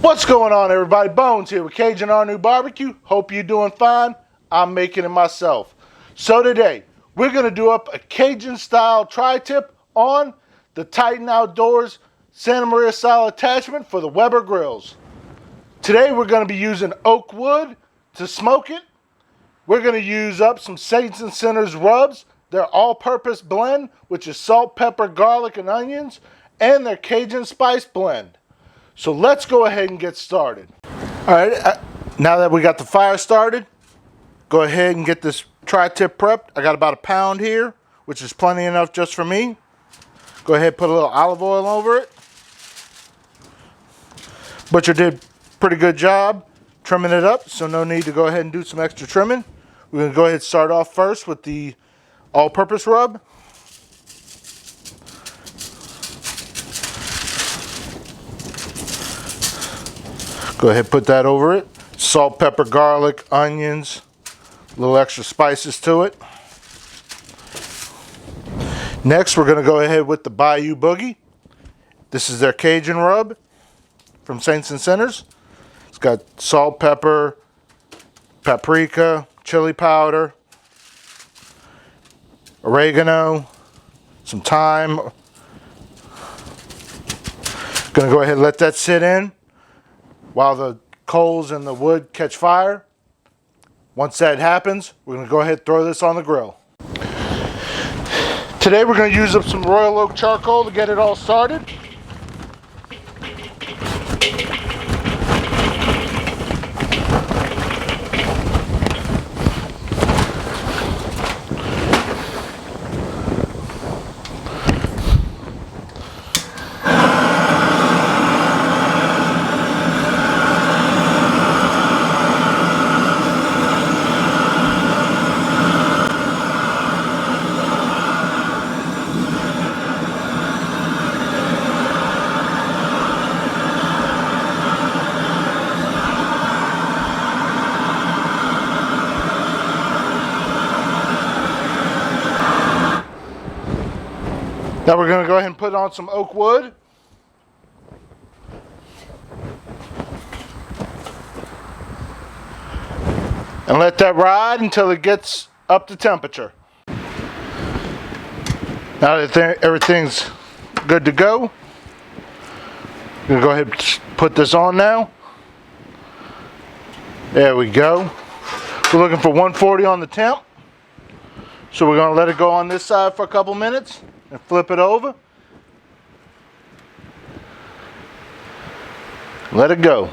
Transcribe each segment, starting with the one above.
What's going on, everybody? Bones here with Cajun RNEWBBQ. Hope you're doing fine. I'm making it myself. So today, we're going to do up a Cajun style tri-tip on the Titan Outdoors Santa Maria style attachment for the Weber grills. Today we're going to be using oak wood to smoke it. We're going to use up some Saints and Sinners rubs, their all-purpose blend, which is salt, pepper, garlic, and onions, and their Cajun spice blend. So let's go ahead and get started. All right, now that we got the fire started, go ahead and get this tri-tip prepped. I got about a pound here, which is plenty enough just for me. Go ahead and put a little olive oil over it. Butcher did a pretty good job trimming it up, so no need to go ahead and do some extra trimming. We're going to go ahead and start off first with the all-purpose rub. Go ahead and put that over it. Salt, pepper, garlic, onions, a little extra spices to it. Next, we're going to go ahead with the Bayou Boogie. This is their Cajun rub from Saints and Sinners. It's got salt, pepper, paprika, chili powder, oregano, some thyme. Going to go ahead and let that sit in while the coals and the wood catch fire. Once that happens, we're going to go ahead and throw this on the grill. Today we're going to use up some Royal Oak charcoal to get it all started. Now we're going to go ahead and put on some oak wood. And let that ride until it gets up to temperature. Now that everything's good to go, I'm going to go ahead and put this on now. There we go. We're looking for 140 on the temp. So we're going to let it go on this side for a couple minutes and flip it over. Let it go.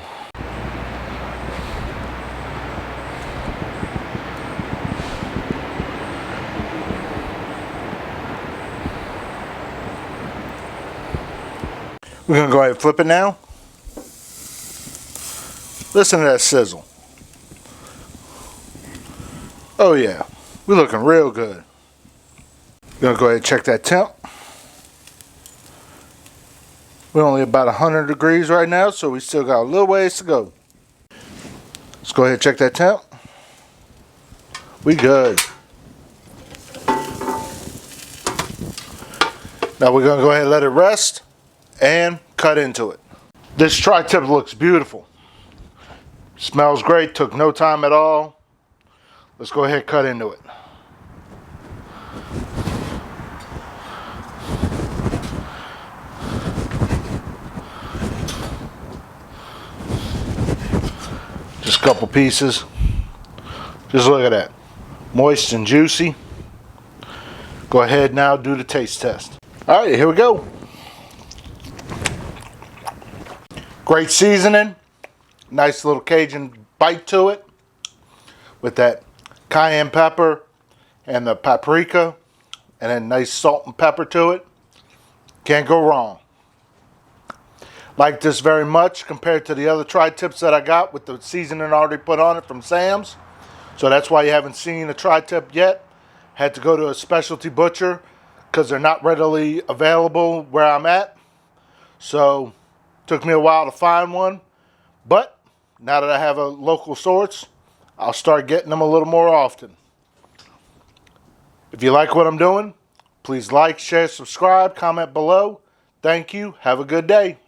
We're going to go ahead and flip it now. Listen to that sizzle. Oh yeah, we're looking real good. We're going to go ahead and check that temp. We're only about 100 degrees right now, so we still got a little ways to go. Let's go ahead and check that temp. We good. Now we're going to go ahead and let it rest and cut into it. This tri-tip looks beautiful. Smells great, took no time at all. Let's go ahead and cut into it. Just a couple pieces. Just look at that. Moist and juicy. Go ahead now, do the taste test. All right, here we go. Great seasoning. Nice little Cajun bite to it with that cayenne pepper and the paprika, and then nice salt and pepper to it. Can't go wrong. Like this very much compared to the other tri-tips that I got with the seasoning already put on it from Sam's. So that's why you haven't seen a tri-tip yet. Had to go to a specialty butcher because they're not readily available where I'm at. So took me a while to find one. But now that I have a local source, I'll start getting them a little more often. If you like what I'm doing, please like, share, subscribe, comment below. Thank you. Have a good day.